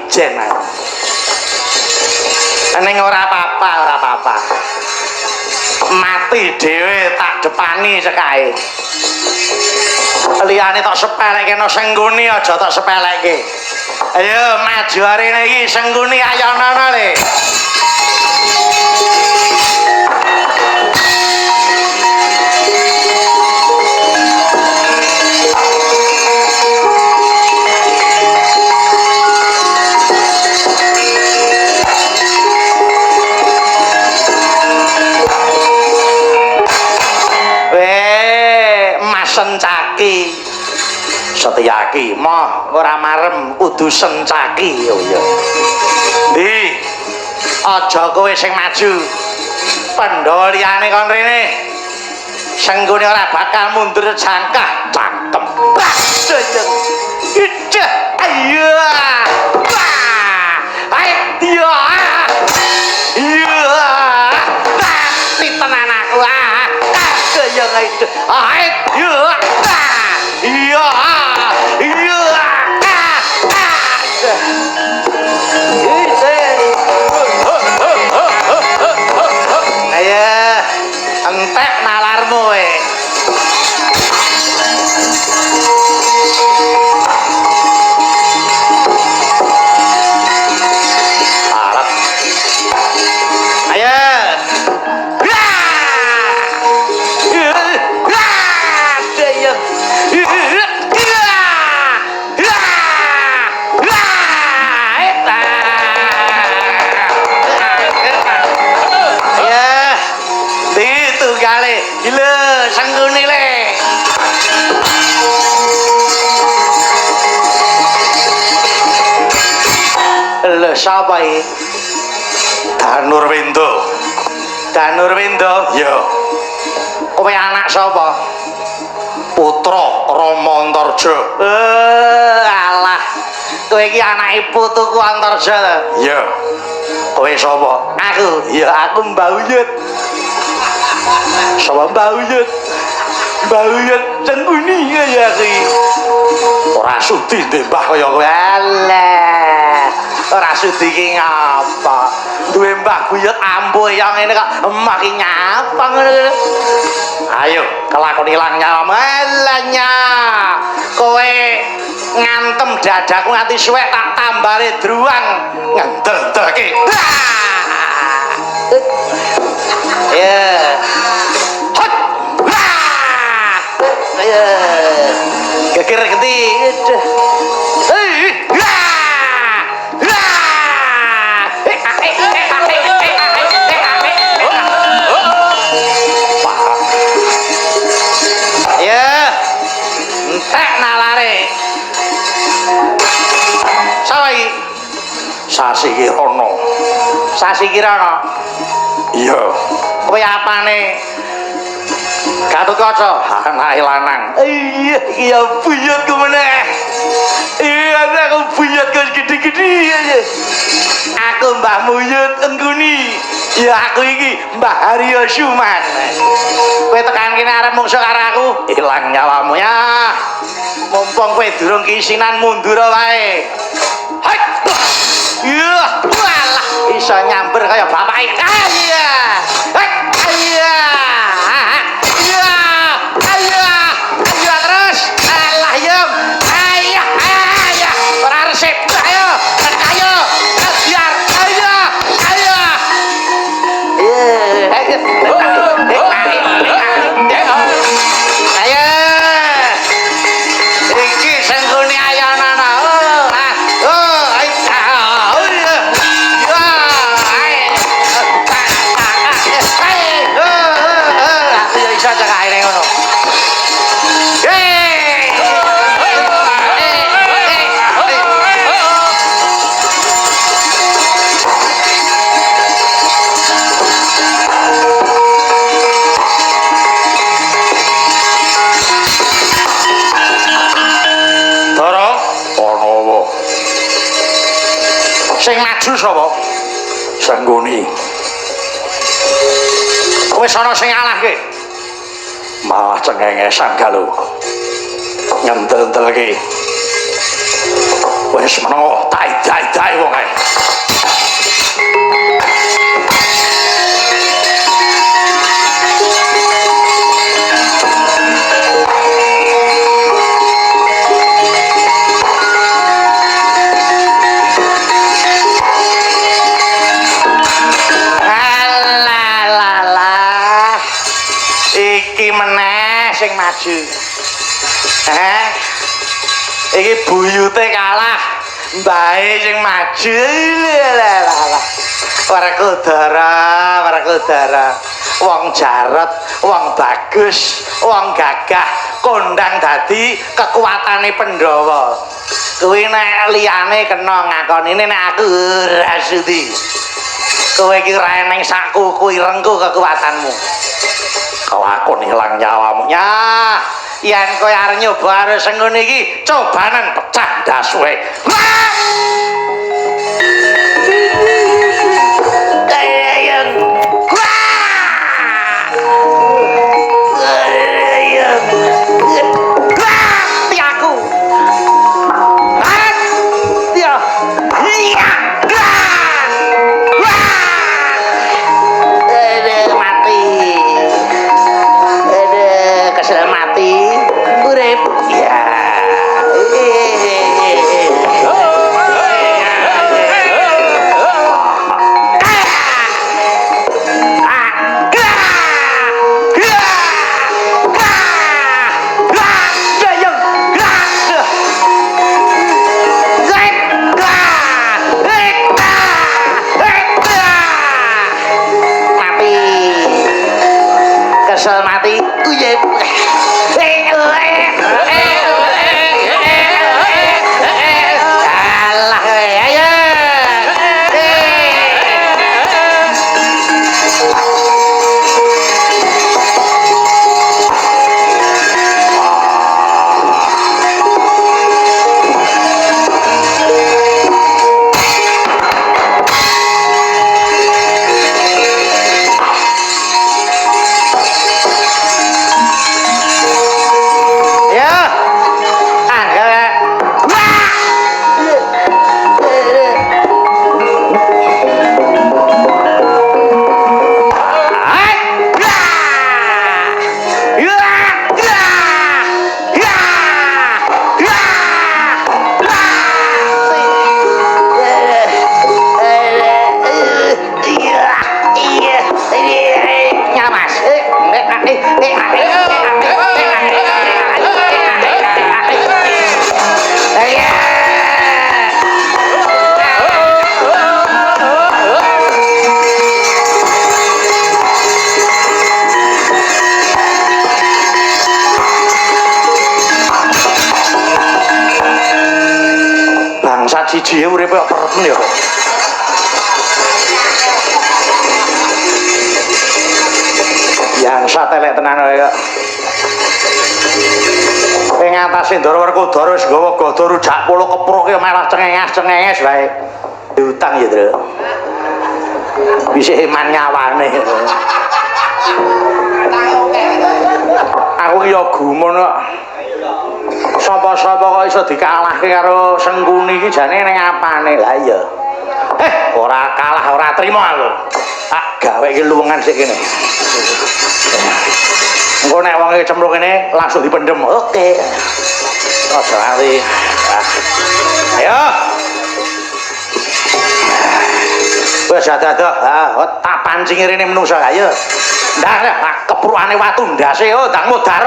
ijen aku. Ning ora apa-apa. Mati dhewe tak depani sekae. Liyane tok sepelekke no Sengguni aja tok sepelekke. Ayo maju arene iki Sengguni ayonono le. Sencaki Setyaki moh ora marem kudu sencaki yo ya. Ndi aja kowe sing maju. Pandhawa liyane kon rene. Senggone ora bakal mundur jangkah cangkem. Iceh ayo. Ayo. Iya. Tapi tenan aku kaya ngene. Ayo. Iya. Iya. Ayo entek nalarmu we. Gila, Sengguni le. Lho sapa iki? Danurwindo. Danurwindo? Yo. Kowe anak sapa? Putra Rama Antarja. Alah. Kowe iki anake putuku Antarja to? Iya. Kowe sapa? Aku. Ya aku Mbah Uyut. Sama Mbah Uyut Sengguni ya ki. Ora sudi mbah kaya kowe. Alah. Ora sudi ki ngapa? Duwe Mbah Uyut ampuh ya ngene kok emah ki nyapa ngono. Ayo kelakon ilang nyawamu. Alanya. Kowe ngantem dadaku nganti suwek tak tambare druang ngendel-delke. Ya. Geger genti. Ya, entek nalare. Sapa iki? Sasi Kirana. Sasi Kirana. Iya. Kowe apane? Gatotkaca anake lanang. Iya, iya buyutku meneh. Iya, aku buyutku gede-gede aja. Aku Mbah Uyut Sengguni. Ya aku iki Mbah Haryo Suman. Kowe tekan kene arep mungsuh karo aku, ilang nyawamu ya. Mumpung kowe durung kisinan mundur wae. Hai. Iya, walah iso nyamber kaya bapake. Iya. Hai, iya. Sing maju sapa? Sengguni. Wis ana sing ngalahke. Malah cengengesan galuh. Ngendel-endelke. Wis meneng tak ida-idai wong ae. Iki meneh sing maju. Iki buyute kalah, mbahe sing maju. Werkudara. Wong Jarot, wong bagus, wong gagah, kondang dadi kekuatane Pandhawa. Kuwi nek liyane kena ngakonine nek aku ora sudi. Kowe iki ra eneng sak kuku irengku kekuatanmu. Kelakon hilang nyawamu. Ya, yen kowe arep nyoba arep sengone iki cobanan pecah ndasuwe. Siji uripe kok perem ya. Yang satelek tenan wae kok. Ing atase Ndara Werkudara wis nggawa gada rujak polo kepruke malah cengenges wae. Diutang ya, Tru. Bisa iman nyawane. Aku ya gumun kok. Sapa-sapa kok iso dikalahke karo Sengkuni iki jane ning apane? Lah iya. Ora kalah ora trima aku. Tak gawe iki luwengan sik kene. Engko nek wong iki cemplung kene langsung dipendhem. Oke. Aja ali. Ayo. Wes dadah. Tak pancing rene menungsa ayo. Ndak keprukane watu ndase ndang modar.